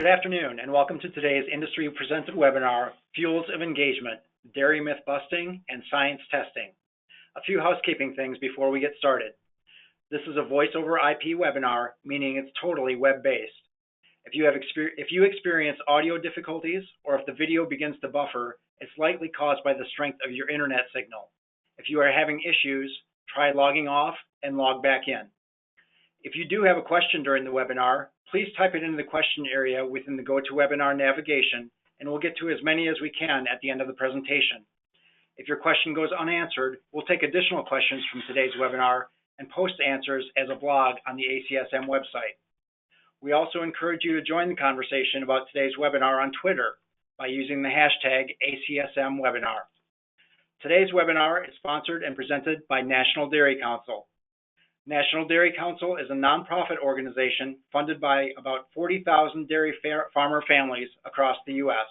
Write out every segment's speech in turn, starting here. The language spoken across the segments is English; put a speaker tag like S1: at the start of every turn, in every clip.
S1: Good afternoon, and welcome to today's industry-presented webinar, Fuels of Engagement, Dairy Myth Busting and Science Testing. A few housekeeping things before we get started. This is a voice-over IP webinar, meaning it's totally web-based. If you experience audio difficulties or if the video begins to buffer, it's likely caused by the strength of your internet signal. If you are having issues, try logging off and log back in. If you do have a question during the webinar, please type it into the question area within the GoToWebinar navigation, and we'll get to as many as we can at the end of the presentation. If your question goes unanswered, we'll take additional questions from today's webinar and post answers as a blog on the ACSM website. We also encourage you to join the conversation about today's webinar on Twitter by using the hashtag ACSMWebinar. Today's webinar is sponsored and presented by National Dairy Council. National Dairy Council is a nonprofit organization funded by about 40,000 dairy farmer families across the U.S.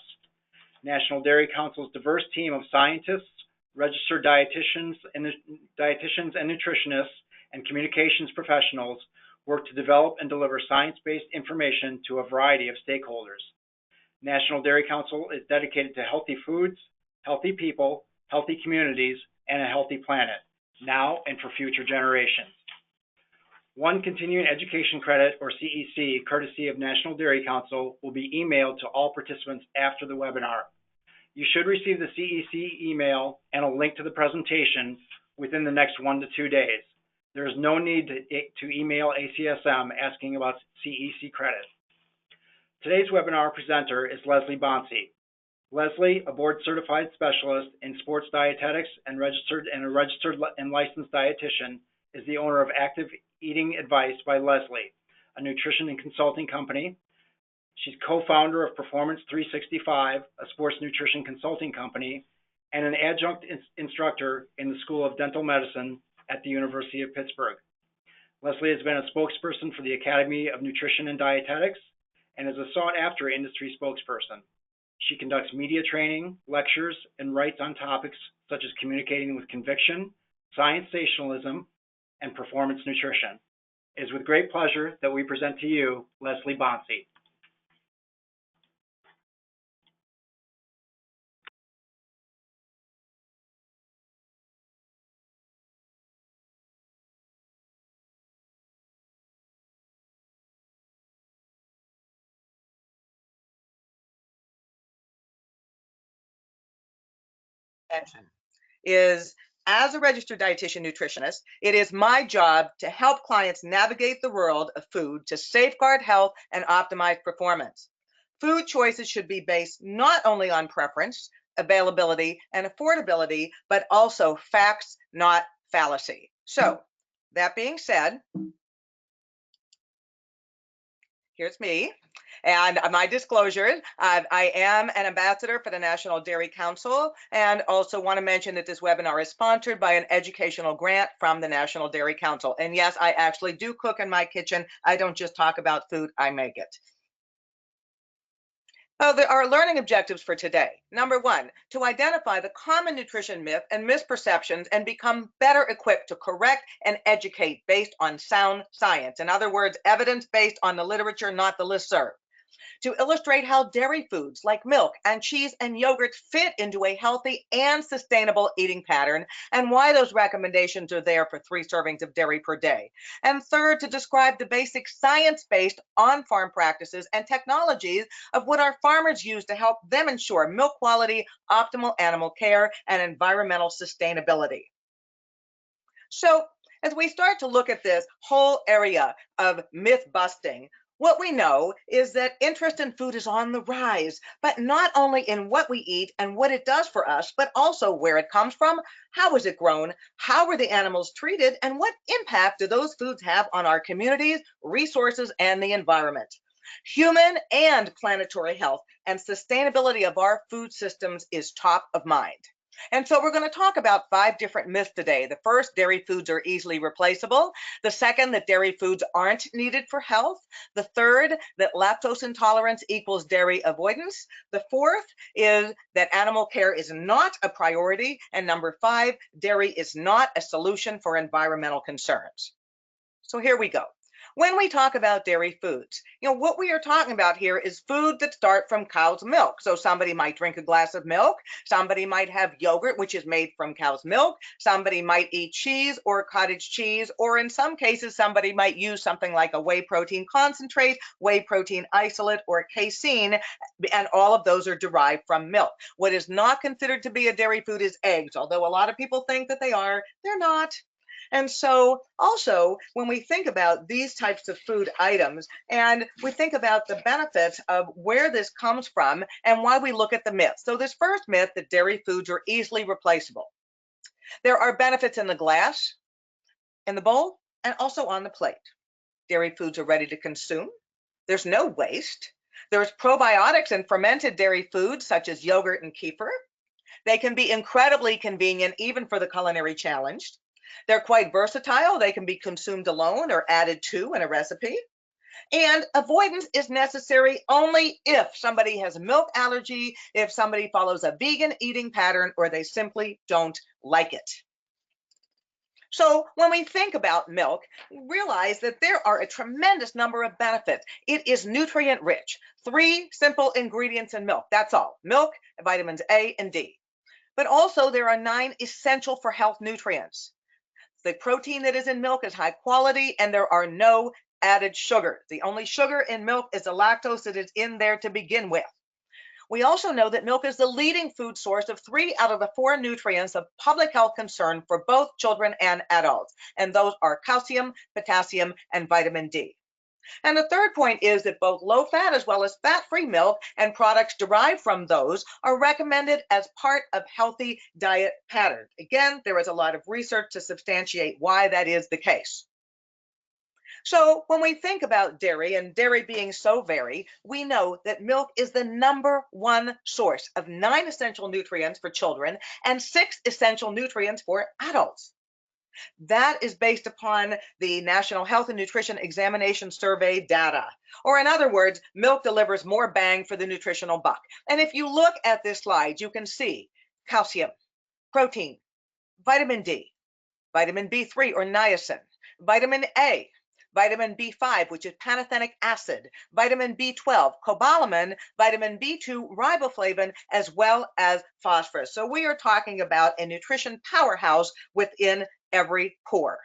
S1: National Dairy Council's diverse team of scientists, registered dietitians and nutritionists, and communications professionals work to develop and deliver science-based information to a variety of stakeholders. National Dairy Council is dedicated to healthy foods, healthy people, healthy communities, and a healthy planet, now and for future generations. One continuing education credit, or CEC, courtesy of National Dairy Council, will be emailed to all participants after the webinar. You should receive the CEC email and a link to the presentation within the next 1 to 2 days. There is no need to email ACSM asking about CEC credit. Today's webinar presenter is Leslie Bonci. Leslie, a board-certified specialist in sports dietetics and a registered and licensed dietitian, is the owner of Active Eating Advice by Leslie, a nutrition and consulting company. She's co-founder of Performance 365, a sports nutrition consulting company, and an adjunct instructor in the School of Dental Medicine at the University of Pittsburgh. Leslie has been a spokesperson for the Academy of Nutrition and Dietetics and is a sought-after industry spokesperson. She conducts media training, lectures, and writes on topics such as communicating with conviction, science-sensationalism, and performance nutrition. It is with great pleasure that we present to you Leslie Bonci.
S2: Is as a registered dietitian nutritionist, it is my job to help clients navigate the world of food to safeguard health and optimize performance. Food choices should be based not only on preference, availability, and affordability, but also facts, not fallacy. So, that being said, here's me. And my disclosure, I am an ambassador for the National Dairy Council, and also want to mention that this webinar is sponsored by an educational grant from the National Dairy Council. And yes, I actually do cook in my kitchen. I don't just talk about food, I make it. There are learning objectives for today. Number 1, to identify the common nutrition myth and misperceptions and become better equipped to correct and educate based on sound science. In other words, evidence based on the literature, not the listserv. To illustrate how dairy foods like milk and cheese and yogurt fit into a healthy and sustainable eating pattern, and why those recommendations are there for 3 servings of dairy per day. And third, to describe the basic science-based on-farm practices and technologies of what our farmers use to help them ensure milk quality, optimal animal care, and environmental sustainability. So, as we start to look at this whole area of myth busting, what we know is that interest in food is on the rise, but not only in what we eat and what it does for us, but also where it comes from, how is it grown, how were the animals treated, and what impact do those foods have on our communities, resources, and the environment. Human and planetary health and sustainability of our food systems is top of mind. And so we're going to talk about 5 different myths today. The first, dairy foods are easily replaceable. The second, that dairy foods aren't needed for health. The third, that lactose intolerance equals dairy avoidance. The fourth is that animal care is not a priority. And number 5, dairy is not a solution for environmental concerns. So here we go. When we talk about dairy foods, what we are talking about here is food that start from cow's milk. So somebody might drink a glass of milk, somebody might have yogurt, which is made from cow's milk, somebody might eat cheese or cottage cheese, or in some cases, somebody might use something like a whey protein concentrate, whey protein isolate, or casein, and all of those are derived from milk. What is not considered to be a dairy food is eggs, although a lot of people think that they are, they're not. And so also when we think about these types of food items and we think about the benefits of where this comes from and why we look at the myths. So this first myth that dairy foods are easily replaceable. There are benefits in the glass, in the bowl, and also on the plate. Dairy foods are ready to consume. There's no waste. There's probiotics in fermented dairy foods such as yogurt and kefir. They can be incredibly convenient even for the culinary challenged. They're quite versatile. They can be consumed alone or added to in a recipe. And avoidance is necessary only if somebody has a milk allergy, if somebody follows a vegan eating pattern, or they simply don't like it. So when we think about milk, realize that there are a tremendous number of benefits. It is nutrient rich. 3 simple ingredients in milk. That's all. Milk, vitamins A and D. But also there are 9 essential for health nutrients. The protein that is in milk is high quality and there are no added sugar. The only sugar in milk is the lactose that is in there to begin with. We also know that milk is the leading food source of 3 out of the 4 nutrients of public health concern for both children and adults. And those are calcium, potassium, and vitamin D. And the third point is that both low-fat as well as fat-free milk and products derived from those are recommended as part of healthy diet patterns. Again, there is a lot of research to substantiate why that is the case. So when we think about dairy and dairy being so varied, we know that milk is the #1 source of 9 essential nutrients for children and 6 essential nutrients for adults. That is based upon the National Health and Nutrition Examination Survey data. Or in other words, milk delivers more bang for the nutritional buck. And if you look at this slide, you can see calcium, protein, vitamin D, vitamin B3 or niacin, vitamin A, vitamin B5, which is pantothenic acid, vitamin B12, cobalamin, vitamin B2, riboflavin, as well as phosphorus. So we are talking about a nutrition powerhouse within every pore.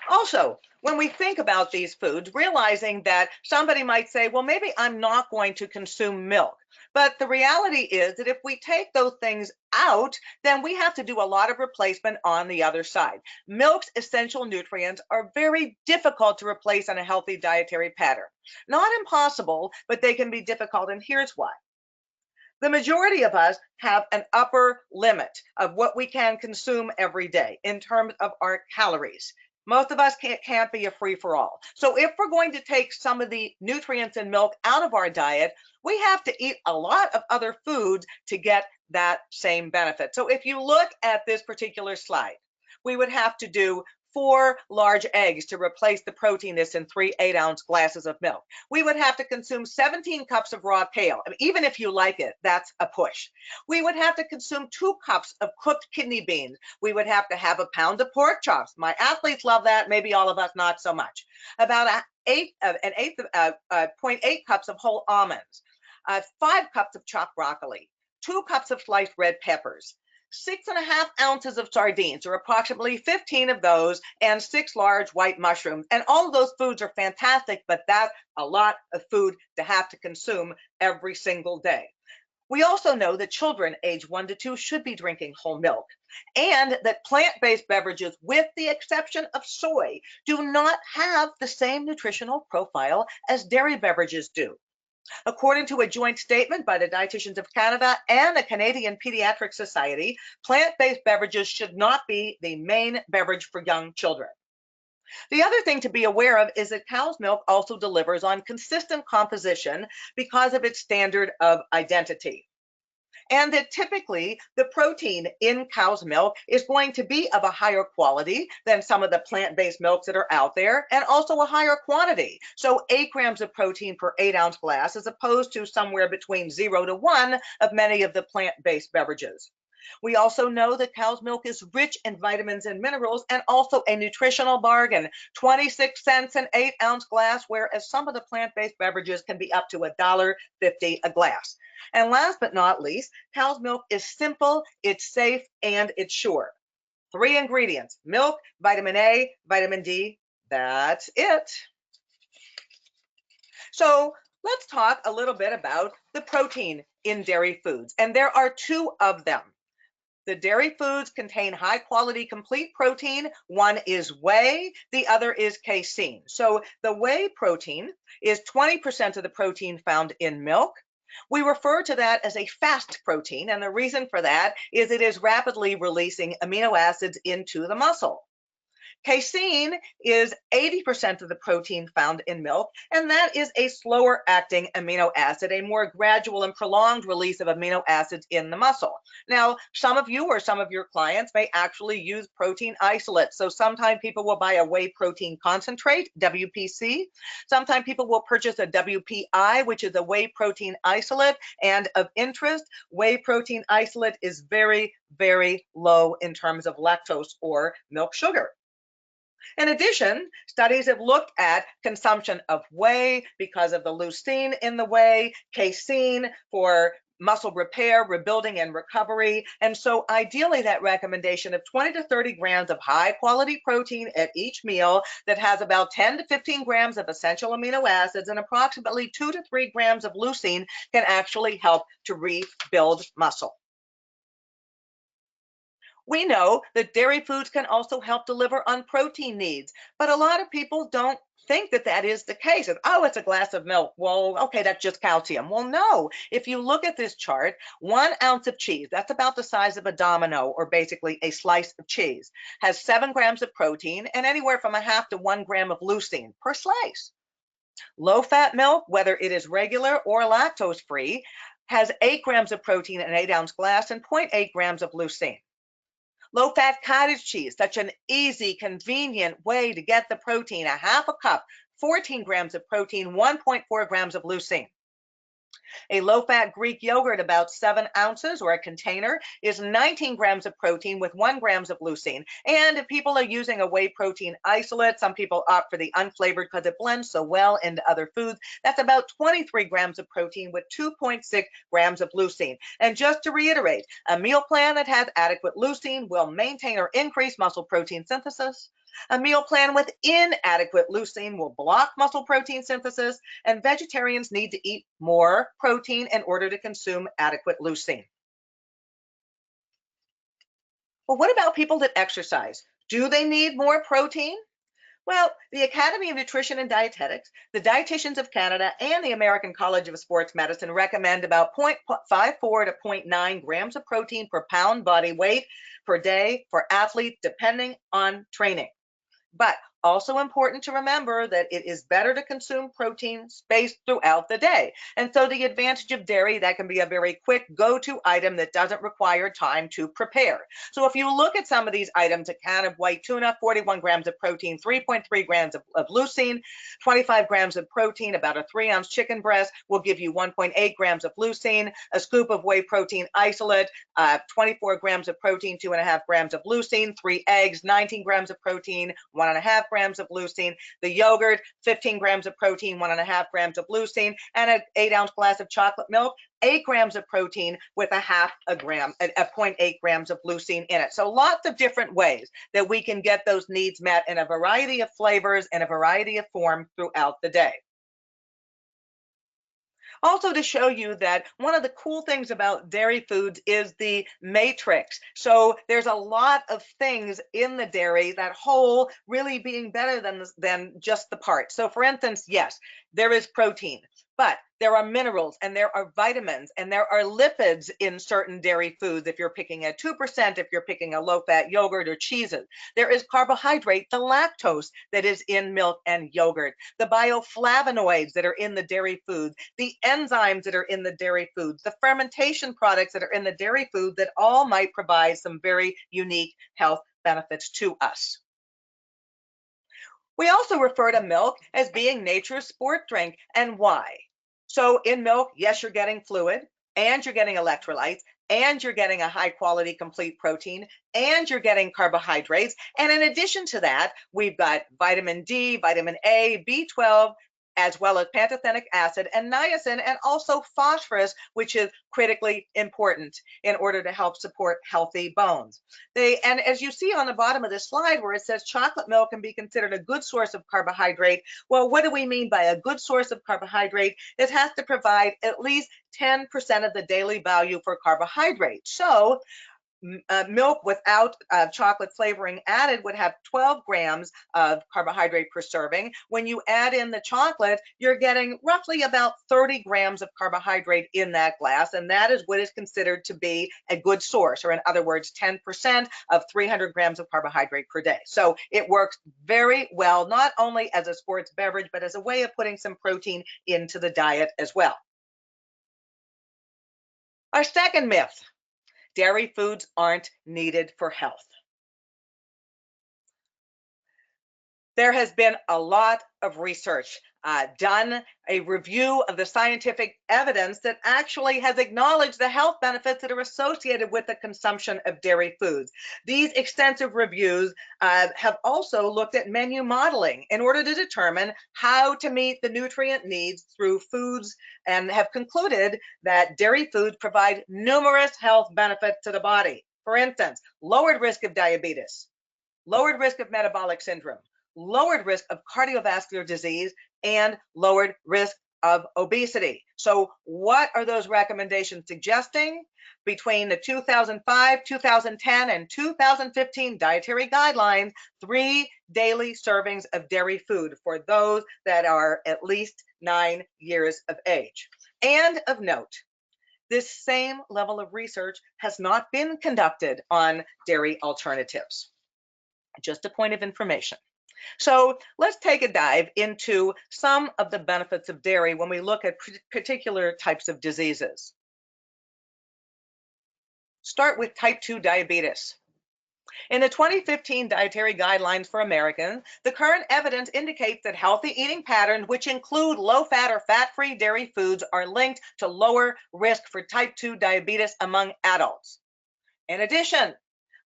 S2: Also, when we think about these foods, realizing that somebody might say, well, maybe I'm not going to consume milk. But the reality is that if we take those things out, then we have to do a lot of replacement on the other side. Milk's essential nutrients are very difficult to replace in a healthy dietary pattern. Not impossible, but they can be difficult, and here's why. The majority of us have an upper limit of what we can consume every day in terms of our calories. Most of us can't be a free-for-all. So if we're going to take some of the nutrients in milk out of our diet, we have to eat a lot of other foods to get that same benefit. So if you look at this particular slide, we would have to do 4 large eggs to replace the protein that's in 3 8-ounce glasses of milk. We would have to consume 17 cups of raw kale. I mean, even if you like it, that's a push. We would have to consume 2 cups of cooked kidney beans. We would have to have a pound of pork chops. My athletes love that, maybe all of us not so much. About 0.8 cups of whole almonds, 5 cups of chopped broccoli, 2 cups of sliced red peppers, 6.5 ounces of sardines, or approximately 15 of those, and 6 large white mushrooms. And all of those foods are fantastic, but that's a lot of food to have to consume every single day. We also know that children age 1 to 2 should be drinking whole milk, and that plant-based beverages, with the exception of soy, do not have the same nutritional profile as dairy beverages do. According to a joint statement by the Dietitians of Canada and the Canadian Pediatric Society, plant-based beverages should not be the main beverage for young children. The other thing to be aware of is that cow's milk also delivers on consistent composition because of its standard of identity. And that typically the protein in cow's milk is going to be of a higher quality than some of the plant-based milks that are out there, and also a higher quantity. So 8 grams of protein per 8-ounce glass, as opposed to somewhere between 0 to 1 of many of the plant-based beverages. We also know that cow's milk is rich in vitamins and minerals and also a nutritional bargain, 26 cents an 8-ounce glass, whereas some of the plant-based beverages can be up to $1.50 a glass. And last but not least, cow's milk is simple, it's safe, and it's sure. 3 ingredients: milk, vitamin A, vitamin D. That's it. So let's talk a little bit about the protein in dairy foods. And there are 2 of them. The dairy foods contain high quality complete protein. One is whey, the other is casein. So the whey protein is 20% of the protein found in milk. We refer to that as a fast protein, and the reason for that is it is rapidly releasing amino acids into the muscle. Casein is 80% of the protein found in milk, and that is a slower acting amino acid, a more gradual and prolonged release of amino acids in the muscle. Now, some of you or some of your clients may actually use protein isolates. So sometimes people will buy a whey protein concentrate, WPC. Sometimes people will purchase a WPI, which is a whey protein isolate. And of interest, whey protein isolate is very, very low in terms of lactose or milk sugar. In addition, studies have looked at consumption of whey because of the leucine in the whey, casein for muscle repair, rebuilding, and recovery. And so ideally that recommendation of 20 to 30 grams of high quality protein at each meal that has about 10 to 15 grams of essential amino acids and approximately 2 to 3 grams of leucine can actually help to rebuild muscle. We know that dairy foods can also help deliver on protein needs, but a lot of people don't think that that is the case. Oh, it's a glass of milk. Well, okay, that's just calcium. Well, no. If you look at this chart, 1 ounce of cheese, that's about the size of a domino or basically a slice of cheese, has 7 grams of protein and anywhere from 1/2 to 1 gram of leucine per slice. Low-fat milk, whether it is regular or lactose-free, has 8 grams of protein in an 8-ounce glass and 0.8 grams of leucine. Low-fat cottage cheese, such an easy, convenient way to get the protein, 1/2 cup, 14 grams of protein, 1.4 grams of leucine. A low-fat Greek yogurt, about 7 ounces or a container, is 19 grams of protein with 1 grams of leucine. And if people are using a whey protein isolate, some people opt for the unflavored because it blends so well into other foods. That's about 23 grams of protein with 2.6 grams of leucine. And just to reiterate, a meal plan that has adequate leucine will maintain or increase muscle protein synthesis. A meal plan with inadequate leucine will block muscle protein synthesis, and vegetarians need to eat more protein in order to consume adequate leucine. Well, what about people that exercise? Do they need more protein? Well, the Academy of Nutrition and Dietetics, the Dietitians of Canada, and the American College of Sports Medicine recommend about 0.54 to 0.9 grams of protein per pound body weight per day for athletes, depending on training. But also important to remember that it is better to consume protein spaced throughout the day. And so the advantage of dairy, that can be a very quick go-to item that doesn't require time to prepare. So if you look at some of these items, a can of white tuna, 41 grams of protein, 3.3 grams of leucine, 25 grams of protein, about a 3-ounce chicken breast will give you 1.8 grams of leucine, a scoop of whey protein isolate, 24 grams of protein, 2.5 grams of leucine, 3 eggs, 19 grams of protein, 1.5 grams of leucine, the yogurt, 15 grams of protein, 1.5 grams of leucine, and an 8-ounce glass of chocolate milk, 8 grams of protein with 0.8 grams of leucine in it. So lots of different ways that we can get those needs met in a variety of flavors and a variety of forms throughout the day. Also to show you that one of the cool things about dairy foods is the matrix. So there's a lot of things in the dairy, that whole really being better than just the part. So for instance, yes, there is protein, but there are minerals and there are vitamins and there are lipids in certain dairy foods. If you're picking a 2%, if you're picking a low-fat yogurt or cheeses, there is carbohydrate, the lactose that is in milk and yogurt, the bioflavonoids that are in the dairy foods, the enzymes that are in the dairy foods, the fermentation products that are in the dairy food that all might provide some very unique health benefits to us. We also refer to milk as being nature's sport drink. And why? So in milk, yes, you're getting fluid and you're getting electrolytes and you're getting a high quality complete protein, and you're getting carbohydrates. And in addition to that, we've got vitamin D, vitamin A, B12, as well as pantothenic acid and niacin, and also phosphorus, which is critically important in order to help support healthy bones. And as you see on the bottom of this slide where it says chocolate milk can be considered a good source of carbohydrate, well, what do we mean by a good source of carbohydrate? It has to provide at least 10% of the daily value for carbohydrate. So milk without chocolate flavoring added would have 12 grams of carbohydrate per serving. When you add in the chocolate, you're getting roughly about 30 grams of carbohydrate in that glass, and that is what is considered to be a good source, or in other words, 10% of 300 grams of carbohydrate per day. So it works very well, not only as a sports beverage, but as a way of putting some protein into the diet as well. Our second myth: dairy foods aren't needed for health. There has been a lot of research done, a review of the scientific evidence that actually has acknowledged the health benefits that are associated with the consumption of dairy foods. These extensive reviews have also looked at menu modeling in order to determine how to meet the nutrient needs through foods, and have concluded that dairy foods provide numerous health benefits to the body. For instance, lowered risk of diabetes, lowered risk of metabolic syndrome, lowered risk of cardiovascular disease, and lowered risk of obesity. So what are those recommendations suggesting? Between the 2005, 2010, and 2015 dietary guidelines, 3 daily servings of dairy food for those that are at least 9 years of age. And of note, this same level of research has not been conducted on dairy alternatives. Just a point of information. So let's take a dive into some of the benefits of dairy when we look at particular types of diseases. Start with type 2 diabetes. In the 2015 dietary guidelines for Americans, the current evidence indicates that healthy eating patterns, which include low-fat or fat-free dairy foods, are linked to lower risk for type 2 diabetes among adults. In addition,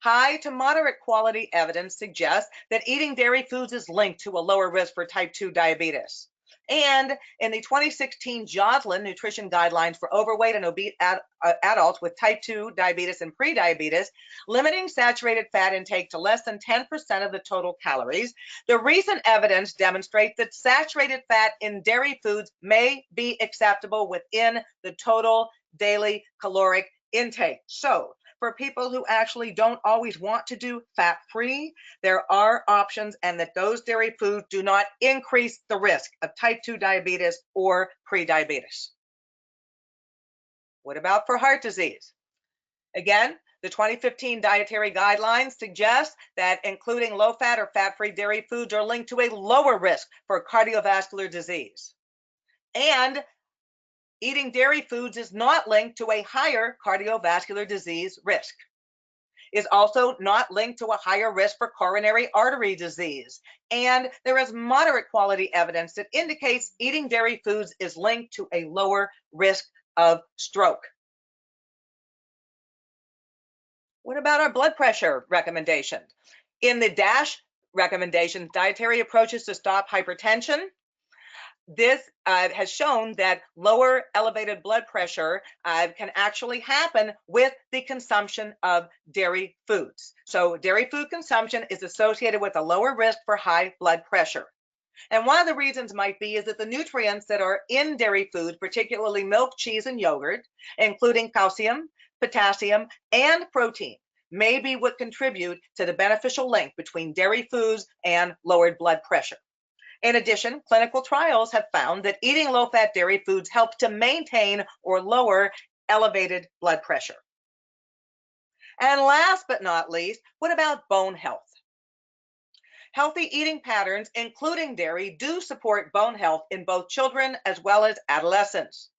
S2: high to moderate quality evidence suggests that eating dairy foods is linked to a lower risk for type 2 diabetes. And in the 2016 Joslin Nutrition Guidelines for overweight and obese adults with type 2 diabetes and prediabetes, limiting saturated fat intake to less than 10% of the total calories, the recent evidence demonstrates that saturated fat in dairy foods may be acceptable within the total daily caloric intake. So, for people who actually don't always want to do fat-free, there are options, and that those dairy foods do not increase the risk of type 2 diabetes or prediabetes. What about for heart disease? Again, the 2015 dietary guidelines suggest that including low-fat or fat-free dairy foods are linked to a lower risk for cardiovascular disease. And eating dairy foods is not linked to a higher cardiovascular disease risk. Is also not linked to a higher risk for coronary artery disease. And there is moderate quality evidence that indicates eating dairy foods is linked to a lower risk of stroke. What about our blood pressure recommendation? In the DASH recommendations, dietary approaches to stop hypertension, this has shown that lower elevated blood pressure can actually happen with the consumption of dairy foods. So dairy food consumption is associated with a lower risk for high blood pressure. And one of the reasons might be is that the nutrients that are in dairy foods, particularly milk, cheese, and yogurt, including calcium, potassium, and protein, may be what contribute to the beneficial link between dairy foods and lowered blood pressure. In addition, clinical trials have found that eating low-fat dairy foods help to maintain or lower elevated blood pressure. And last but not least, what about bone health? Healthy eating patterns, including dairy, do support bone health in both children as well as adolescents.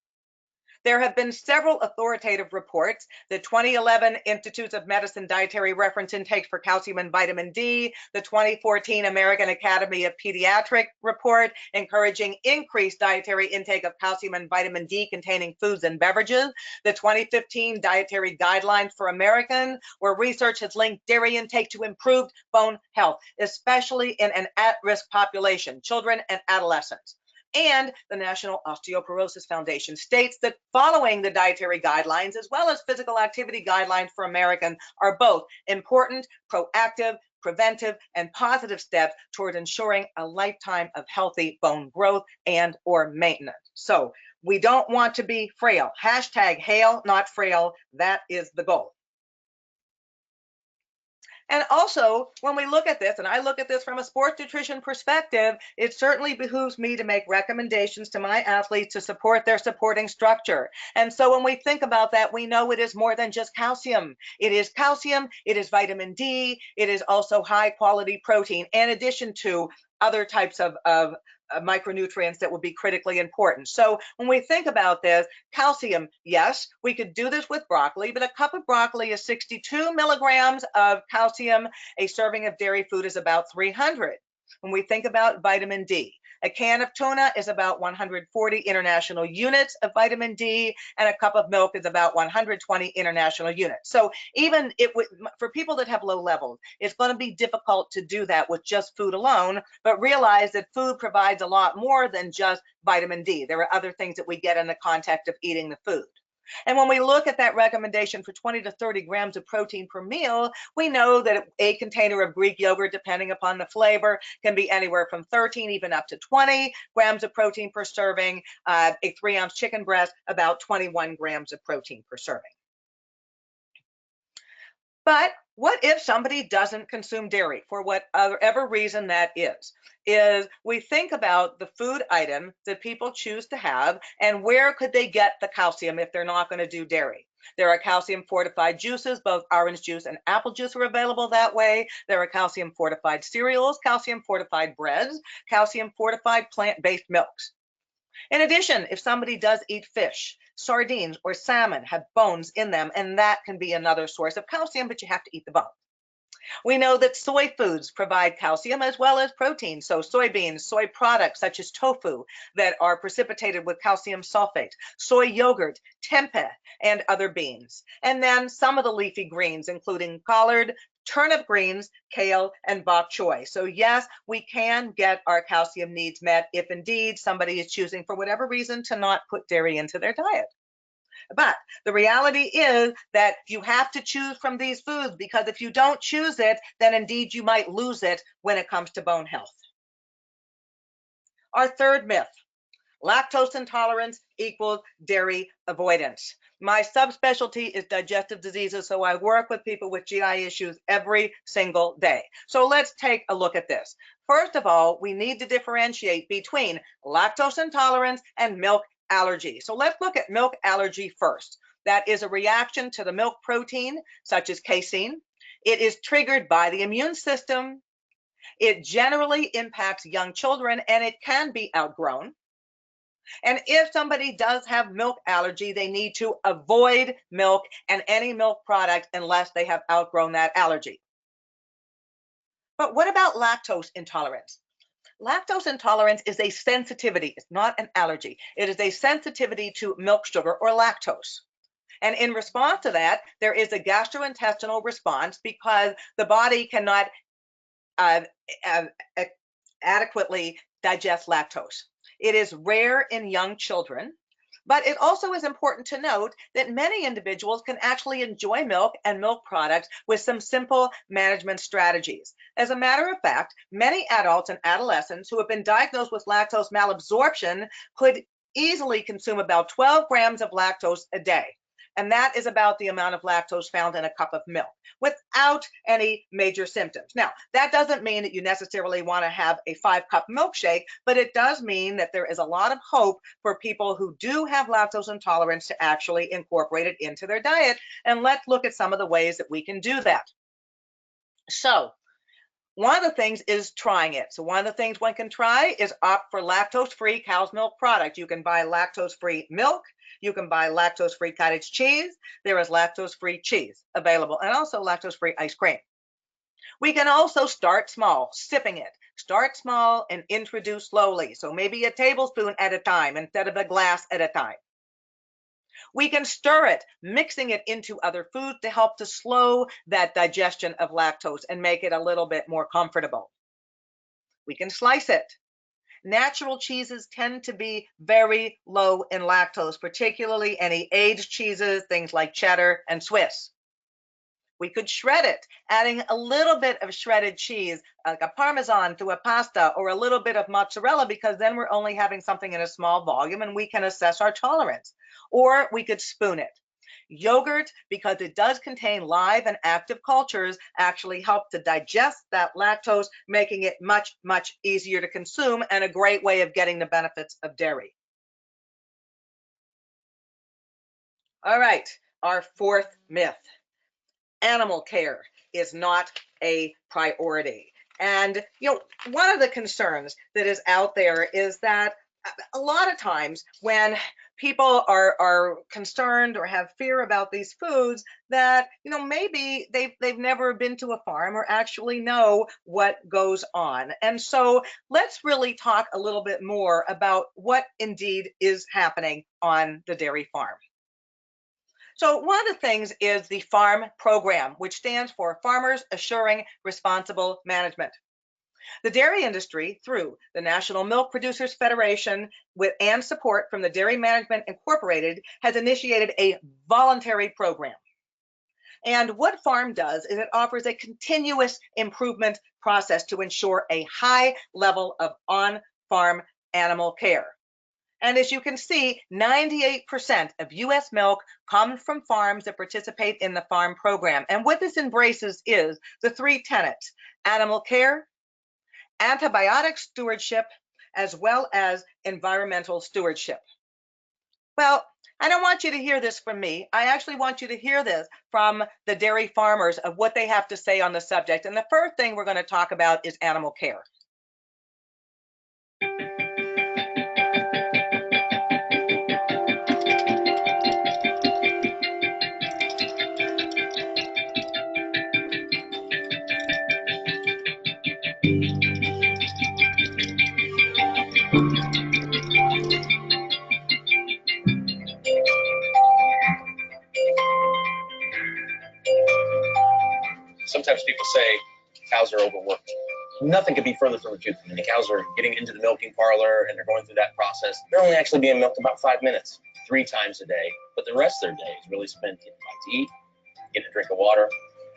S2: There have been several authoritative reports. The 2011 Institutes of Medicine Dietary Reference Intakes for Calcium and Vitamin D, the 2014 American Academy of Pediatric report encouraging increased dietary intake of calcium and vitamin D containing foods and beverages, the 2015 Dietary Guidelines for Americans, where research has linked dairy intake to improved bone health, especially in an at-risk population, children and adolescents. And the National Osteoporosis Foundation states that following the dietary guidelines as well as physical activity guidelines for Americans are both important, proactive, preventive, and positive steps toward ensuring a lifetime of healthy bone growth and or maintenance. So we don't want to be frail. Hashtag hale, not frail. That is the goal. And also, when we look at this, and I look at this from a sports nutrition perspective, it certainly behooves me to make recommendations to my athletes to support their supporting structure. And so when we think about that, we know it is more than just calcium. It is calcium, it is vitamin D, it is also high quality protein, in addition to other types of micronutrients that would be critically important. So when we think about this, calcium, yes, we could do this with broccoli, but a cup of broccoli is 62 milligrams of calcium. A serving of dairy food is about 300. When we think about vitamin D, a can of tuna is about 140 international units of vitamin D, and a cup of milk is about 120 international units. So even for people that have low levels, it's going to be difficult to do that with just food alone, but realize that food provides a lot more than just vitamin D. There are other things that we get in the context of eating the food. And when we look at that recommendation for 20 to 30 grams of protein per meal, we know that a container of Greek yogurt, depending upon the flavor, can be anywhere from 13 even up to 20 grams of protein per serving. A 3-ounce chicken breast, about 21 grams of protein per serving. But what if somebody doesn't consume dairy for whatever reason that is we think about the food item that people choose to have and where could they get the calcium if they're not going to do dairy. There are calcium fortified juices, both orange juice and apple juice are available that way. There are calcium fortified cereals, calcium fortified breads, calcium fortified plant-based milks. In addition, if somebody does eat fish, sardines or salmon have bones in them, and that can be another source of calcium, but you have to eat the bone. We know that soy foods provide calcium as well as protein. So soybeans, soy products such as tofu that are precipitated with calcium sulfate, soy yogurt, tempeh, and other beans. And then some of the leafy greens, including collard, turnip greens, kale, and bok choy. So yes, we can get our calcium needs met if indeed somebody is choosing for whatever reason to not put dairy into their diet. But the reality is that you have to choose from these foods, because if you don't choose it, then indeed you might lose it when it comes to bone health. Our third myth: lactose intolerance equals dairy avoidance. My subspecialty is digestive diseases, so I work with people with GI issues every single day. So let's take a look at this. First of all, we need to differentiate between lactose intolerance and milk allergy. So let's look at milk allergy first. That is a reaction to the milk protein, such as casein. It is triggered by the immune system. It generally impacts young children, and it can be outgrown. And if somebody does have milk allergy, they need to avoid milk and any milk product unless they have outgrown that allergy. But what about lactose intolerance? Lactose intolerance is a sensitivity. It's not an allergy. It is a sensitivity to milk sugar or lactose. And in response to that, there is a gastrointestinal response because the body cannot adequately digest lactose. It is rare in young children, but it also is important to note that many individuals can actually enjoy milk and milk products with some simple management strategies. As a matter of fact, many adults and adolescents who have been diagnosed with lactose malabsorption could easily consume about 12 grams of lactose a day. And that is about the amount of lactose found in a cup of milk without any major symptoms. Now, that doesn't mean that you necessarily want to have a 5-cup milkshake, but it does mean that there is a lot of hope for people who do have lactose intolerance to actually incorporate it into their diet. And let's look at some of the ways that we can do that. So One of the things is trying it. So one of the things one can try is opt for lactose-free cow's milk product. You can buy lactose-free milk. You can buy lactose-free cottage cheese. There is lactose-free cheese available, and also lactose-free ice cream. We can also start small, sipping it. Start small and introduce slowly. So maybe a tablespoon at a time instead of a glass at a time. We can stir it, mixing it into other foods to help to slow that digestion of lactose and make it a little bit more comfortable. We can slice it. Natural cheeses tend to be very low in lactose, particularly any aged cheeses, things like cheddar and Swiss. We could shred it, adding a little bit of shredded cheese, like a Parmesan to a pasta, or a little bit of mozzarella, because then we're only having something in a small volume and we can assess our tolerance. Or we could spoon it. Yogurt, because it does contain live and active cultures, actually help to digest that lactose, making it much, much easier to consume and a great way of getting the benefits of dairy. All right, our fourth myth. Animal care is not a priority. And, one of the concerns that is out there is that a lot of times when people are concerned or have fear about these foods, that, maybe they've never been to a farm or actually know what goes on. And so let's really talk a little bit more about what indeed is happening on the dairy farm. So one of the things is the FARM program, which stands for Farmers Assuring Responsible Management. The dairy industry, through the National Milk Producers Federation and support from the Dairy Management Incorporated, has initiated a voluntary program. And what FARM does is it offers a continuous improvement process to ensure a high level of on-farm animal care. And as you can see, 98% of U.S. milk comes from farms that participate in the FARM program. And what this embraces is the three tenets: animal care, antibiotic stewardship, as well as environmental stewardship. Well, I don't want you to hear this from me. I actually want you to hear this from the dairy farmers of what they have to say on the subject. And the first thing we're going to talk about is animal care.
S3: Sometimes people say cows are overworked. Nothing could be further from the truth. When the cows are getting into the milking parlor and they're going through that process, they're only actually being milked about 5 minutes, 3 times a day. But the rest of their day is really spent getting out to eat, getting a drink of water,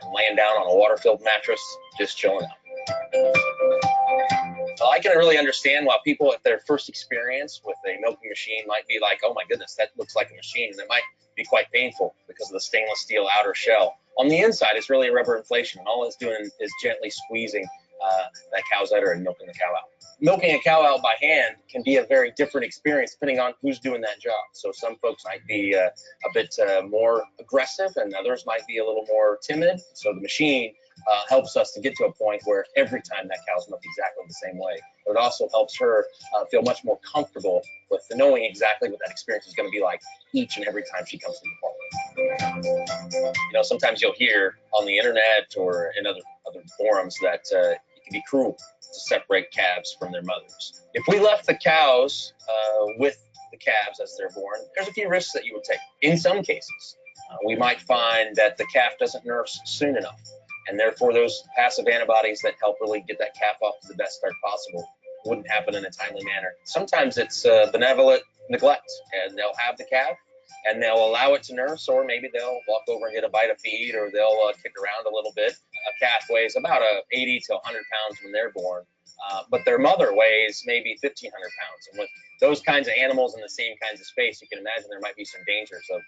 S3: and laying down on a water-filled mattress, just chilling out. So I can really understand why people at their first experience with a milking machine might be like, oh my goodness, that looks like a machine. And it might be quite painful because of the stainless steel outer shell. On the inside, it's really a rubber inflation, and all it's doing is gently squeezing that cow's udder and milking the cow out. Milking a cow out by hand can be a very different experience depending on who's doing that job. So some folks might be a bit more aggressive, and others might be a little more timid. So the machine helps us to get to a point where every time that cow's milked exactly the same way. But it also helps her feel much more comfortable with knowing exactly what that experience is going to be like each and every time she comes to the farm. Sometimes you'll hear on the internet or in other forums that it can be cruel to separate calves from their mothers. If we left the cows with the calves as they're born, there's a few risks that you would take. In some cases, we might find that the calf doesn't nurse soon enough, and therefore those passive antibodies that help really get that calf off to the best start possible wouldn't happen in a timely manner. Sometimes it's benevolent neglect, and they'll have the calf and they'll allow it to nurse, or maybe they'll walk over and get a bite of feed, or they'll kick around a little bit. A calf weighs about 80 to 100 pounds when they're born, but their mother weighs maybe 1,500 pounds. And with those kinds of animals in the same kinds of space, you can imagine there might be some dangers of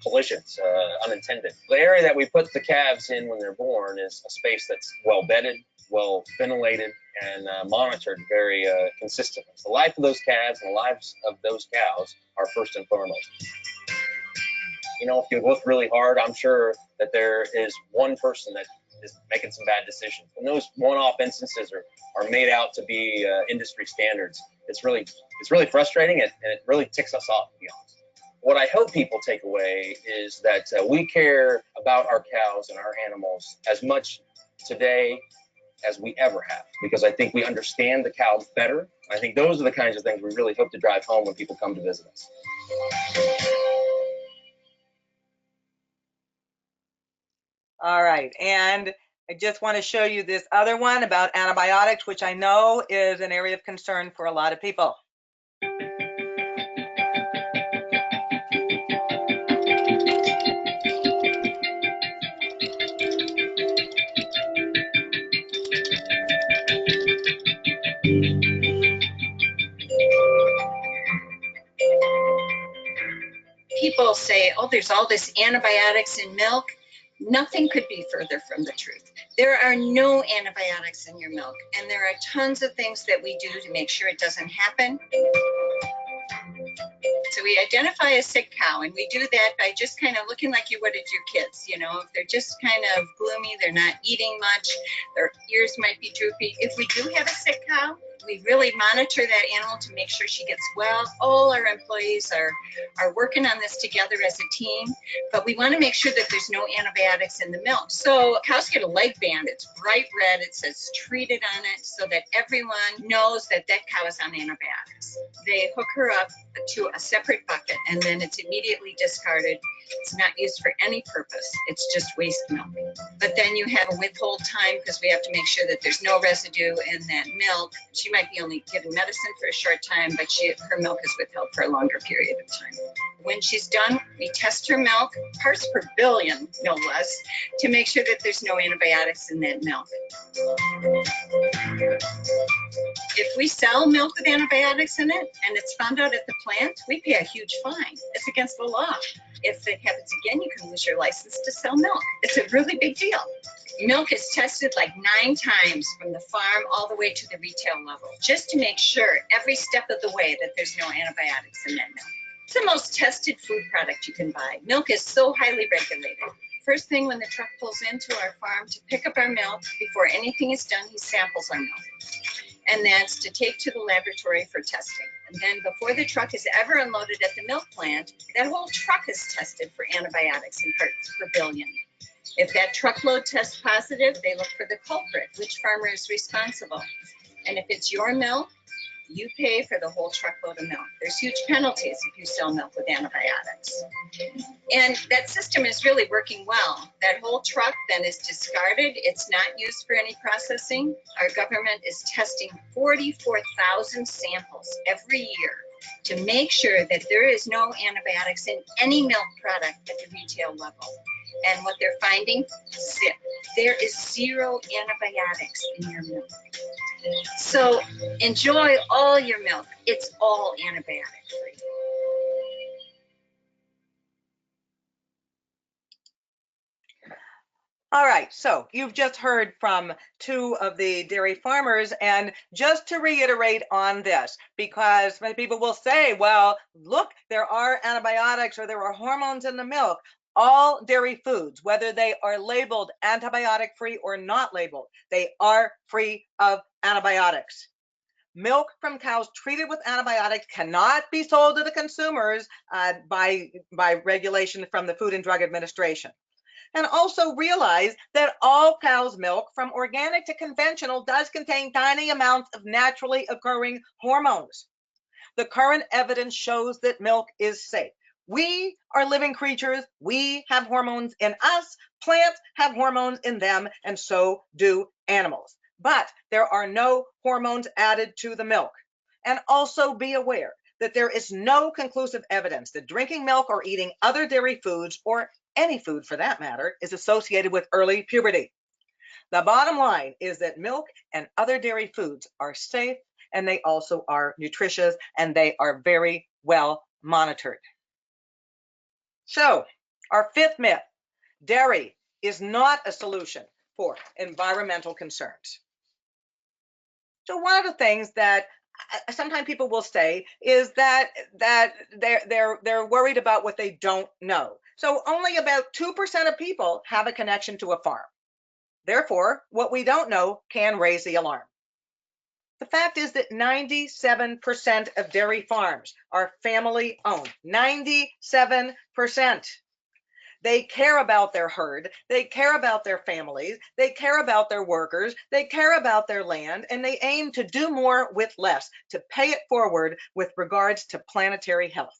S3: collisions, unintended. The area that we put the calves in when they're born is a space that's well bedded, well ventilated, and monitored very consistently. So the life of those calves and the lives of those cows are first and foremost. If you look really hard, I'm sure that there is one person that is making some bad decisions. When those one-off instances are made out to be industry standards, it's really frustrating, and it really ticks us off, to be honest. What I hope people take away is that we care about our cows and our animals as much today as we ever have, because I think we understand the cows better. I think those are the kinds of things we really hope to drive home when people come to visit us.
S2: All right, and I just want to show you this other one about antibiotics, which I know is an area of concern for a lot of people.
S4: People say, oh, there's all this antibiotics in milk. Nothing could be further from the truth. There are no antibiotics in your milk, and there are tons of things that we do to make sure it doesn't happen. So we identify a sick cow, and we do that by just kind of looking like you would at your kids. You know, if they're just kind of gloomy, they're not eating much, their ears might be droopy. If we do have a sick cow, we really monitor that animal to make sure she gets well. All our employees are working on this together as a team, but we want to make sure that there's no antibiotics in the milk. So cows get a leg band. It's bright red. It says treated on it, so that everyone knows that that cow is on antibiotics. They hook her up to a separate bucket, and then it's immediately discarded. It's not used for any purpose. It's just waste milk. But then you have a withhold time, because we have to make sure that there's no residue in that milk. She might be only given medicine for a short time, but her milk is withheld for a longer period of time. When she's done, we test her milk, parts per billion, no less, to make sure that there's no antibiotics in that milk. If we sell milk with antibiotics in it and it's found out at the plant, we pay a huge fine. It's against the law. If it happens again, you can lose your license to sell milk. It's a really big deal. Milk is tested like 9 times from the farm all the way to the retail level, just to make sure every step of the way that there's no antibiotics in that milk. It's the most tested food product you can buy. Milk is so highly regulated. First thing when the truck pulls into our farm to pick up our milk, before anything is done, he samples our milk. And that's to take to the laboratory for testing. And then before the truck is ever unloaded at the milk plant, that whole truck is tested for antibiotics in parts per billion. If that truckload tests positive, they look for the culprit, which farmer is responsible. And if it's your milk, you pay for the whole truckload of milk. There's huge penalties if you sell milk with antibiotics. And that system is really working well. That whole truck then is discarded. It's not used for any processing. Our government is testing 44,000 samples every year to make sure that there is no antibiotics in any milk product at the retail level. And what they're finding, there is 0 antibiotics in your milk. So enjoy all your milk. It's all antibiotic free.
S2: All right, so you've just heard from 2 of the dairy farmers, and just to reiterate on this, because many people will say, well, look, there are antibiotics or there are hormones in the milk. All dairy foods, whether they are labeled antibiotic free or not labeled, they are free of antibiotics. Milk from cows treated with antibiotics cannot be sold to the consumers by regulation from the Food and Drug Administration. And also realize that all cow's milk, from organic to conventional, does contain tiny amounts of naturally occurring hormones. The current evidence shows that milk is safe. We are living creatures. We have hormones in us. Plants have hormones in them, and so do animals. But there are no hormones added to the milk. And also be aware that there is no conclusive evidence that drinking milk or eating other dairy foods, or any food for that matter, is associated with early puberty. The bottom line is that milk and other dairy foods are safe, and they also are nutritious, and they are very well monitored. So, our 5th myth: dairy is not a solution for environmental concerns. So one of the things that sometimes people will say is that they're worried about what they don't know. So only about 2% of people have a connection to a farm. Therefore, what we don't know can raise the alarm. The fact is that 97% of dairy farms are family owned. 97%. They care about their herd, they care about their families, they care about their workers, they care about their land, and they aim to do more with less, to pay it forward with regards to planetary health.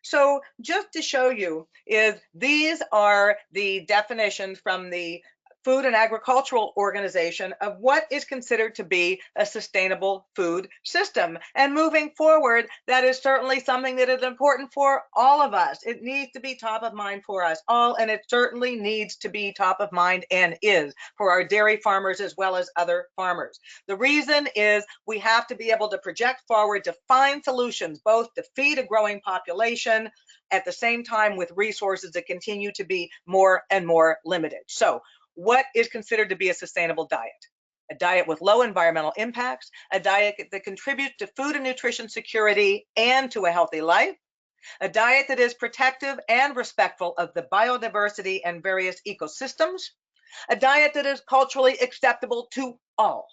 S2: So just to show you is these are the definitions from the Food and Agricultural Organization of what is considered to be a sustainable food system. And moving forward, that is certainly something that is important for all of us. It needs to be top of mind for us all, and it certainly needs to be top of mind and is for our dairy farmers as well as other farmers. The reason is we have to be able to project forward to find solutions, both to feed a growing population at the same time with resources that continue to be more and more limited. So, what is considered to be a sustainable diet? A diet with low environmental impacts, a diet that contributes to food and nutrition security and to a healthy life, a diet that is protective and respectful of the biodiversity and various ecosystems, a diet that is culturally acceptable to all,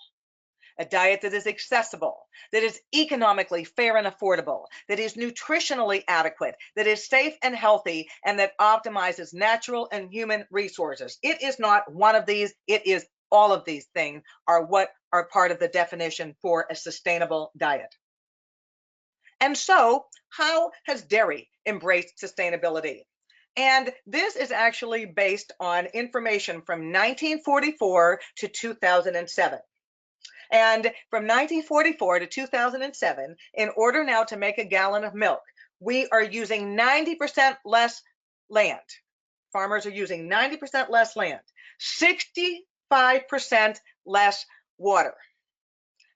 S2: a diet that is accessible, that is economically fair and affordable, that is nutritionally adequate, that is safe and healthy, and that optimizes natural and human resources. It is not one of these, it is all of these things are what are part of the definition for a sustainable diet. And so, how has dairy embraced sustainability? And this is actually based on information from 1944 to 2007. And from 1944 to 2007, in order now to make a gallon of milk, we are using 90% less land. Farmers are using 90% less land, 65% less water,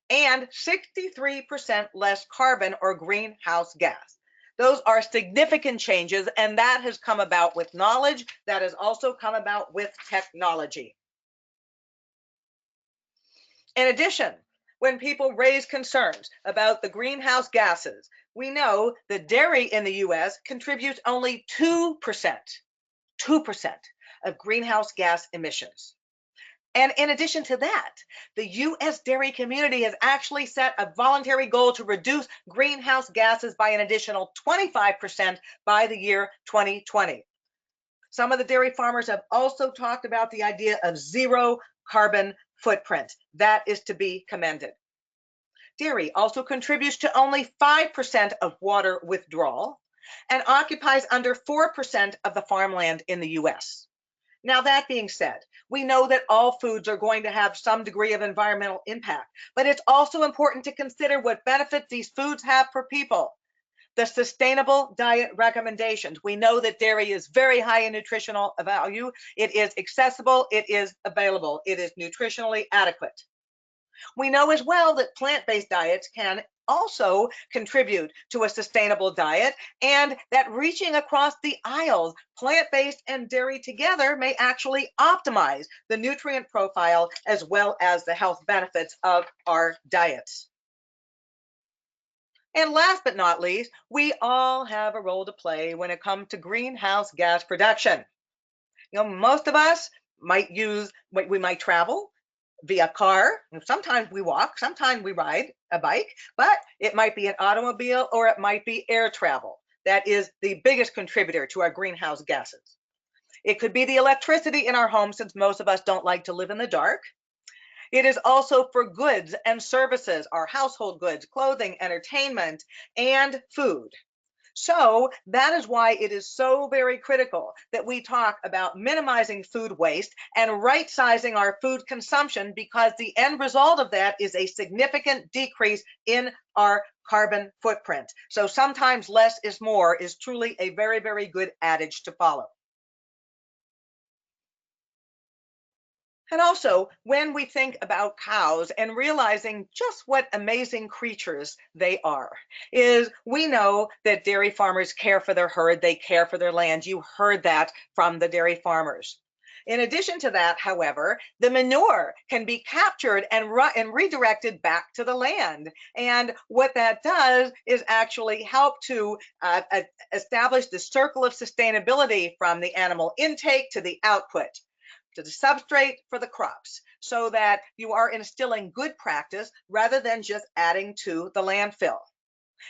S2: and 63% less carbon or greenhouse gas. Those are significant changes, and that has come about with knowledge. That has also come about with technology. In addition, when people raise concerns about the greenhouse gases, we know that dairy in the US contributes only 2% of greenhouse gas emissions. And in addition to that, the US dairy community has actually set a voluntary goal to reduce greenhouse gases by an additional 25% by the year 2020. Some of the dairy farmers have also talked about the idea of zero carbon footprint. That is to be commended. Dairy also contributes to only 5% of water withdrawal and occupies under 4% of the farmland in the US. Now, that being said, we know that all foods are going to have some degree of environmental impact, but it's also important to consider what benefits these foods have for people. The sustainable diet recommendations. We know that dairy is very high in nutritional value. It is accessible, it is available, it is nutritionally adequate. We know as well that plant-based diets can also contribute to a sustainable diet, and that reaching across the aisles, plant-based and dairy together may actually optimize the nutrient profile as well as the health benefits of our diets. And last but not least, we all have a role to play when it comes to greenhouse gas production. Most of us might we might travel via car, and sometimes we walk, sometimes we ride a bike, but it might be an automobile or it might be air travel. That is the biggest contributor to our greenhouse gases. It could be the electricity in our homes, since most of us don't like to live in the dark. It is also for goods and services, our household goods, clothing, entertainment, and food. So that is why it is so very critical that we talk about minimizing food waste and right-sizing our food consumption, because the end result of that is a significant decrease in our carbon footprint. So sometimes less is more is truly a very, very good adage to follow. And also, when we think about cows and realizing just what amazing creatures they are, is we know that dairy farmers care for their herd, they care for their land. You heard that from the dairy farmers. In addition to that, however, the manure can be captured and redirected back to the land. And what that does is actually help to establish the circle of sustainability from the animal intake to the output. to the substrate for the crops, so that you are instilling good practice rather than just adding to the landfill.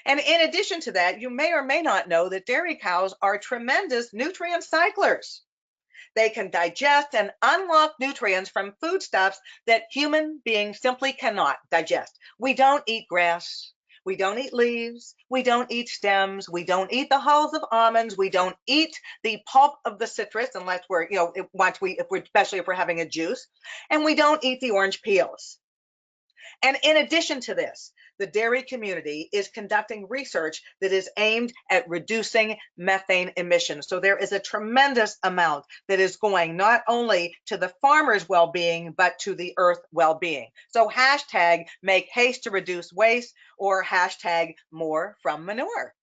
S2: And in addition to that, you may or may not know that dairy cows are tremendous nutrient cyclers. They can digest and unlock nutrients from foodstuffs that human beings simply cannot digest. We don't eat grass. We don't eat leaves. We don't eat stems. We don't eat the hulls of almonds. We don't eat the pulp of the citrus unless we're, especially if we're having a juice. And we don't eat the orange peels. And in addition to this, the dairy community is conducting research that is aimed at reducing methane emissions. So there is a tremendous amount that is going not only to the farmer's well-being, but to the earth well-being. So hashtag make haste to reduce waste, or hashtag more from manure.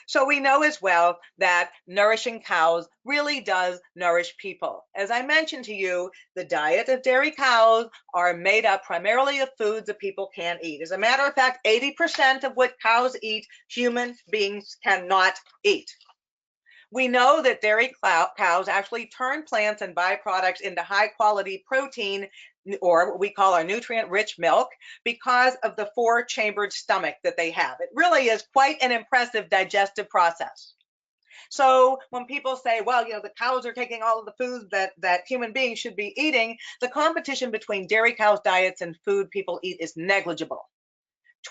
S2: So we know as well that nourishing cows really does nourish people. As I mentioned to you, the diet of dairy cows are made up primarily of foods that people can't eat. As a matter of fact, 80% of what cows eat, human beings cannot eat. We know that dairy cows actually turn plants and byproducts into high quality protein, or what we call our nutrient-rich milk, because of the 4-chambered stomach that they have. It really is quite an impressive digestive process. So when people say, well, the cows are taking all of the food that human beings should be eating, the competition between dairy cows' diets and food people eat is negligible.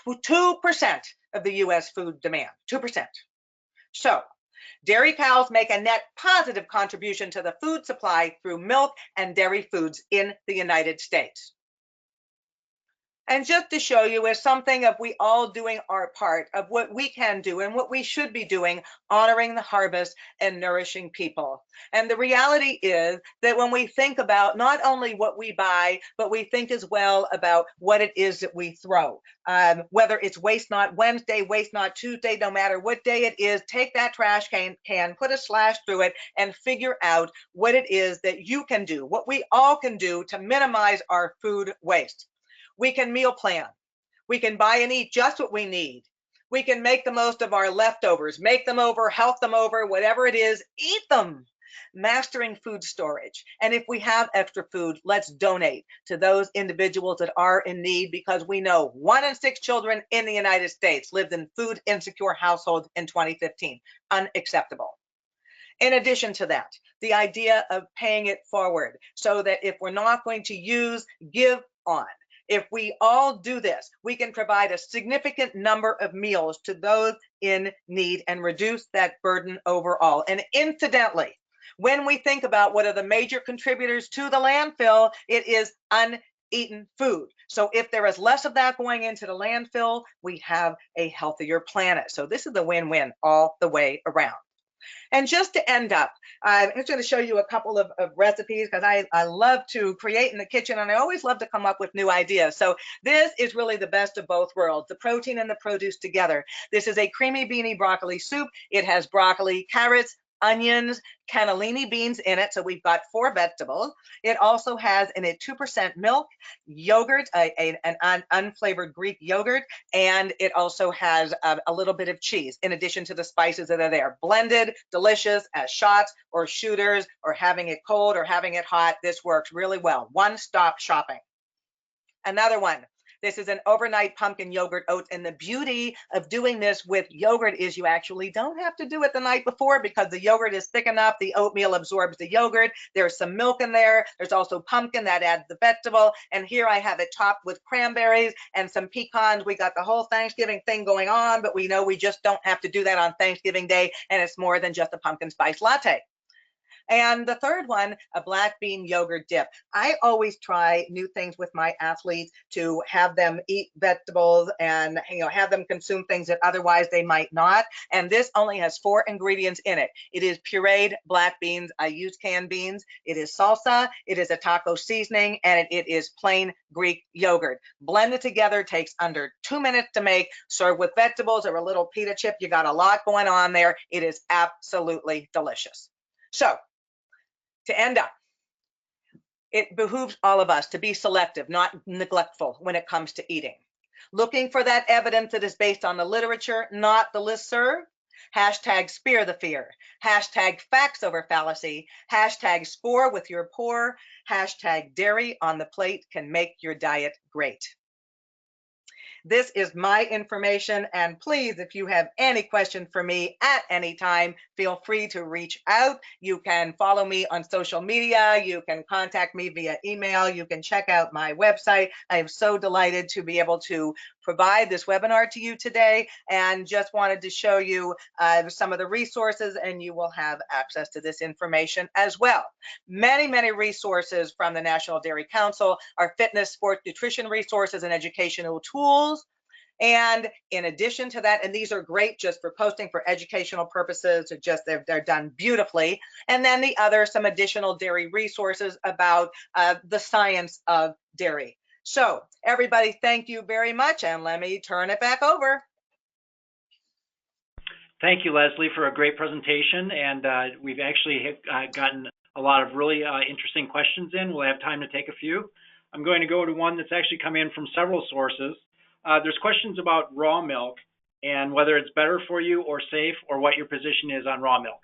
S2: 2% of the US food demand, 2%. So dairy cows make a net positive contribution to the food supply through milk and dairy foods in the United States. And just to show you as something of we all doing our part of what we can do and what we should be doing, honoring the harvest and nourishing people. And the reality is that when we think about not only what we buy, but we think as well about what it is that we throw. Whether it's Waste Not Wednesday, Waste Not Tuesday, no matter what day it is, take that trash can, put a slash through it, and figure out what it is that you can do, what we all can do to minimize our food waste. We can meal plan. We can buy and eat just what we need. We can make the most of our leftovers, make them over, health them over, whatever it is, eat them. Mastering food storage. And if we have extra food, let's donate to those individuals that are in need, because we know 1 in 6 children in the United States lived in food insecure households in 2015. Unacceptable. In addition to that, the idea of paying it forward, so that if we're not going to use, give on. If we all do this, we can provide a significant number of meals to those in need and reduce that burden overall. And incidentally, when we think about what are the major contributors to the landfill, it is uneaten food. So if there is less of that going into the landfill, we have a healthier planet. So this is the win-win all the way around. And just to end up, I'm just going to show you a couple of recipes, because I love to create in the kitchen, and I always love to come up with new ideas. So this is really the best of both worlds, the protein and the produce together. This is a creamy beanie broccoli soup. It has broccoli, carrots, onions, cannellini beans in it, so we've got 4 vegetables. It also has in it 2% milk, yogurt, an unflavored Greek yogurt, and it also has a little bit of cheese in addition to the spices that are there. Blended, delicious as shots or shooters, or having it cold or having it hot. This works really well. One-stop shopping. Another one. This is an overnight pumpkin yogurt oat, and the beauty of doing this with yogurt is you actually don't have to do it the night before, because the yogurt is thick enough, the oatmeal absorbs the yogurt, there's some milk in there, there's also pumpkin that adds the vegetable, and here I have it topped with cranberries and some pecans. We got the whole Thanksgiving thing going on, but we know we just don't have to do that on Thanksgiving Day, and it's more than just a pumpkin spice latte. And the third one, a black bean yogurt dip. I always try new things with my athletes to have them eat vegetables and have them consume things that otherwise they might not. And this only has 4 ingredients in it. It is pureed black beans. I use canned beans. It is salsa. It is a taco seasoning, and it is plain Greek yogurt. Blended together, takes under 2 minutes to make. Serve with vegetables or a little pita chip. You got a lot going on there. It is absolutely delicious. So, to end up, it behooves all of us to be selective, not neglectful when it comes to eating. Looking for that evidence that is based on the literature, not the listserv. Hashtag spear the fear. Hashtag facts over fallacy. Hashtag score with your pour. Hashtag dairy on the plate can make your diet great. This is my information, and please, if you have any question for me at any time, feel free to reach out. You can follow me on social media. You can contact me via email. You can check out my website. I am so delighted to be able to provide this webinar to you today, and just wanted to show you some of the resources, and you will have access to this information as well. Many, many resources from the National Dairy Council are fitness, sports, nutrition resources, and educational tools. And in addition to that, and these are great just for posting for educational purposes, or just they're done beautifully. And then the other, some additional dairy resources about the science of dairy. So everybody, thank you very much, and let me turn it back over.
S1: Thank you, Leslie, for a great presentation. And we've actually gotten a lot of really interesting questions in. We'll have time to take a few. I'm going to go to one that's actually come in from several sources. There's questions about raw milk and whether it's better for you or safe, or what your position is on raw milk.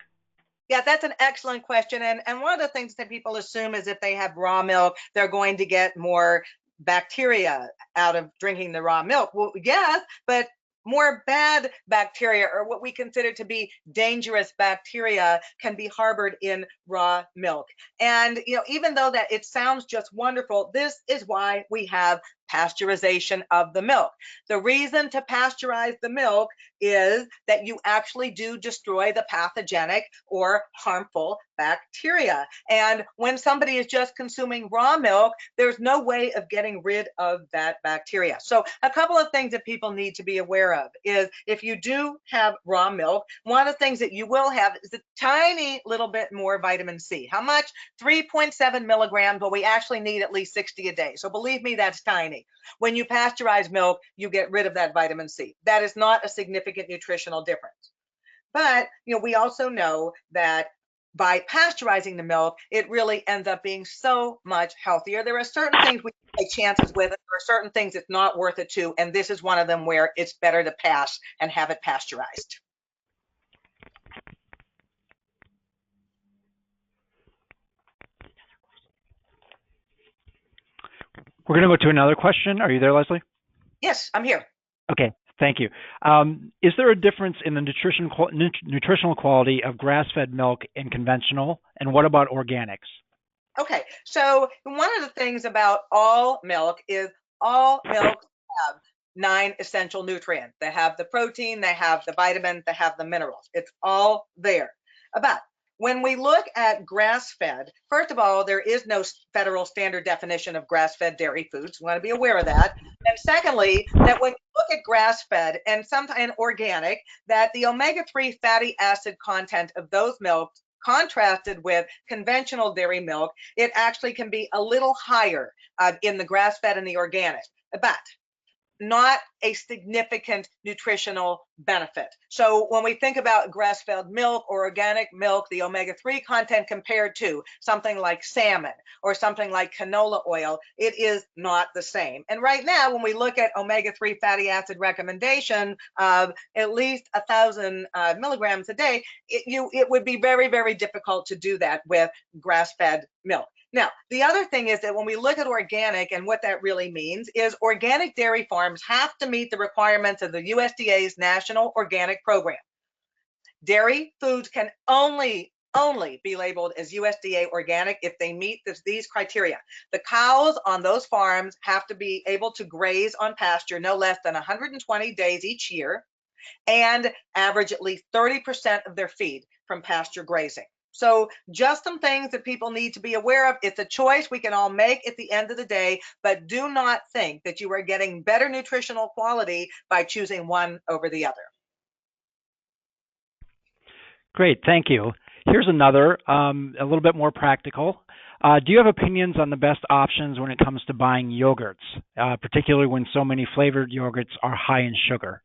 S2: Yeah, that's an excellent question. And one of the things that people assume is if they have raw milk, they're going to get more bacteria out of drinking the raw milk. Well, yes, but more bad bacteria, or what we consider to be dangerous bacteria, can be harbored in raw milk. And even though that it sounds just wonderful, this is why we have pasteurization of the milk. The reason to pasteurize the milk is that you actually do destroy the pathogenic or harmful bacteria. And when somebody is just consuming raw milk, there's no way of getting rid of that bacteria. So a couple of things that people need to be aware of is, if you do have raw milk, one of the things that you will have is a tiny little bit more vitamin C. How much? 3.7 milligrams, but we actually need at least 60 a day. So believe me, that's tiny. When you pasteurize milk, you get rid of that vitamin C. That is not a significant nutritional difference. But we also know that by pasteurizing the milk, it really ends up being so much healthier. There are certain things we take chances with, and there are certain things it's not worth it to, and this is one of them where it's better to pass and have it pasteurized.
S5: We're going to go to another question. Are you there, Leslie?
S2: Yes, I'm here.
S5: Okay, thank you. Is there a difference in the nutritional quality of grass-fed milk and conventional? And what about organics?
S2: Okay, so one of the things about all milk is all milk have 9 essential nutrients. They have the protein, they have the vitamins, they have the minerals. It's all there. But when we look at grass-fed, first of all, there is no federal standard definition of grass-fed dairy foods. We want to be aware of that. And secondly, that when you look at grass-fed and sometimes organic, that the omega-3 fatty acid content of those milks, contrasted with conventional dairy milk, it actually can be a little higher in the grass-fed and the organic, but not a significant nutritional benefit. So when we think about grass-fed milk or organic milk, the omega-3 content compared to something like salmon or something like canola oil, it is not the same. And right now, when we look at omega-3 fatty acid recommendation of at least 1,000 milligrams a day, it would be very, very difficult to do that with grass-fed milk. Now, the other thing is that when we look at organic, and what that really means is organic dairy farms have to meet the requirements of the USDA's National Organic Program. Dairy foods can only be labeled as USDA organic if they meet these criteria. The cows on those farms have to be able to graze on pasture no less than 120 days each year and average at least 30% of their feed from pasture grazing. So just some things that people need to be aware of. It's a choice we can all make at the end of the day, but do not think that you are getting better nutritional quality by choosing one over the other.
S5: Great, thank you. Here's another, a little bit more practical. Do you have opinions on the best options when it comes to buying yogurts, particularly when so many flavored yogurts are high in sugar?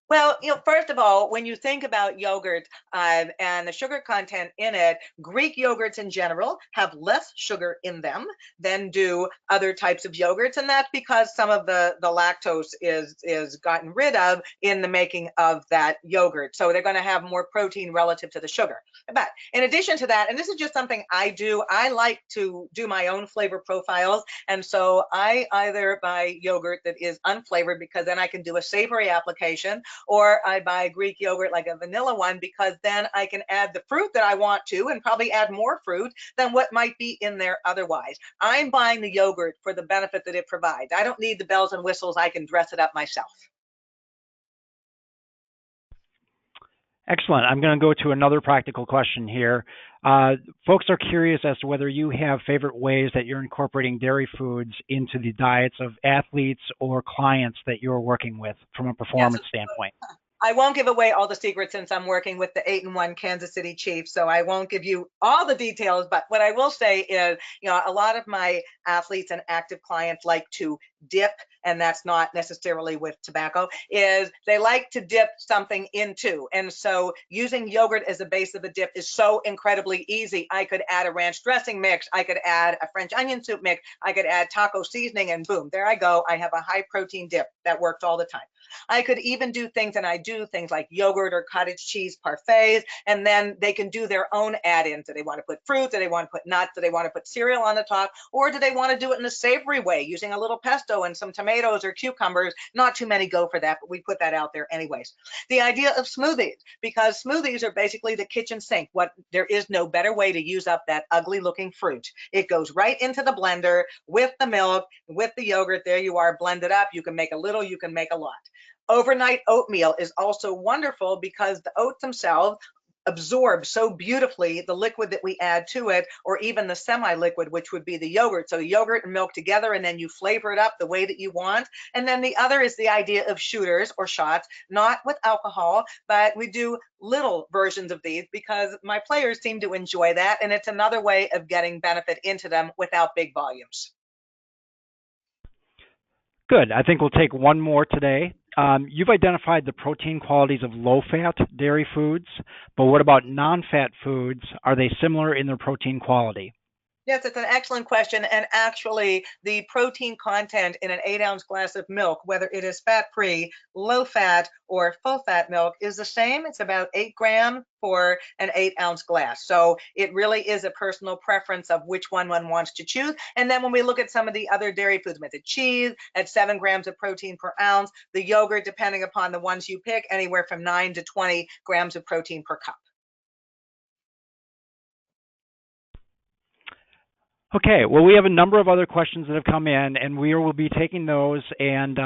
S2: Well, first of all, when you think about yogurt and the sugar content in it, Greek yogurts in general have less sugar in them than do other types of yogurts, and that's because some of the lactose is gotten rid of in the making of that yogurt. So they're going to have more protein relative to the sugar. But in addition to that, and this is just something I do, I like to do my own flavor profiles, and so I either buy yogurt that is unflavored because then I can do a savory application, or I buy Greek yogurt like a vanilla one because then I can add the fruit that I want to and probably add more fruit than what might be in there otherwise. I'm buying the yogurt for the benefit that it provides. I don't need the bells and whistles. I can dress it up myself.
S5: Excellent. I'm going to go to another practical question here. Folks are curious as to whether you have favorite ways that you're incorporating dairy foods into the diets of athletes or clients that you're working with from a performance standpoint.
S2: I won't give away all the secrets since I'm working with the 8-1 Kansas City Chiefs, so I won't give you all the details, but what I will say is, a lot of my athletes and active clients like to dip, and that's not necessarily with tobacco, is they like to dip something into. And so using yogurt as a base of a dip is so incredibly easy. I could add a ranch dressing mix, I could add a French onion soup mix, I could add taco seasoning, and boom, there I go. I have a high protein dip that works all the time. I could even do things, and I do things like yogurt or cottage cheese parfaits, and then they can do their own add-ins. Do they want to put fruit? Do they want to put nuts? Do they want to put cereal on the top? Or do they want to do it in a savory way using a little pesto and some tomatoes or cucumbers? Not too many go for that, but we put that out there anyways. The idea of smoothies, because smoothies are basically the kitchen sink. There is no better way to use up that ugly looking fruit. It goes right into the blender with the milk, with the yogurt. There you are, blended up. You can make a little, you can make a lot. Overnight oatmeal is also wonderful because the oats themselves absorb so beautifully the liquid that we add to it, or even the semi-liquid, which would be the yogurt. So yogurt and milk together, and then you flavor it up the way that you want. And then the other is the idea of shooters or shots, not with alcohol, but we do little versions of these because my players seem to enjoy that, and it's another way of getting benefit into them without big volumes.
S5: Good. I think we'll take one more today. You've identified the protein qualities of low-fat dairy foods, but what about non-fat foods? Are they similar in their protein quality?
S2: Yes, it's an excellent question. And actually, the protein content in an 8-ounce glass of milk, whether it is fat-free, low-fat, or full-fat milk, is the same. It's about 8 grams for an 8-ounce glass. So it really is a personal preference of which one wants to choose. And then when we look at some of the other dairy foods, with the cheese at 7 grams of protein per ounce, the yogurt, depending upon the ones you pick, anywhere from 9 to 20 grams of protein per cup.
S5: Okay, well, we have a number of other questions that have come in, and we will be taking those and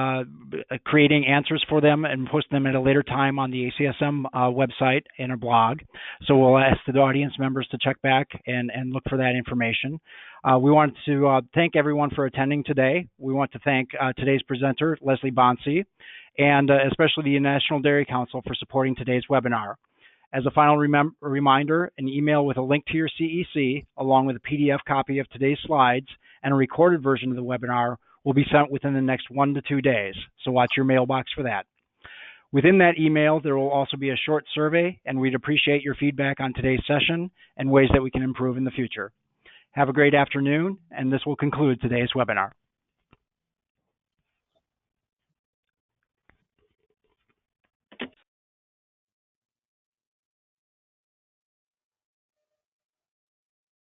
S5: creating answers for them and posting them at a later time on the ACSM website and our blog. So we'll ask the audience members to check back and look for that information. We want to thank everyone for attending today. We want to thank today's presenter, Leslie Bonci, and especially the National Dairy Council for supporting today's webinar. As a final reminder, an email with a link to your CEC, along with a PDF copy of today's slides and a recorded version of the webinar, will be sent within the next 1 to 2 days, so watch your mailbox for that. Within that email, there will also be a short survey, and we'd appreciate your feedback on today's session and ways that we can improve in the future. Have a great afternoon, and this will conclude today's webinar.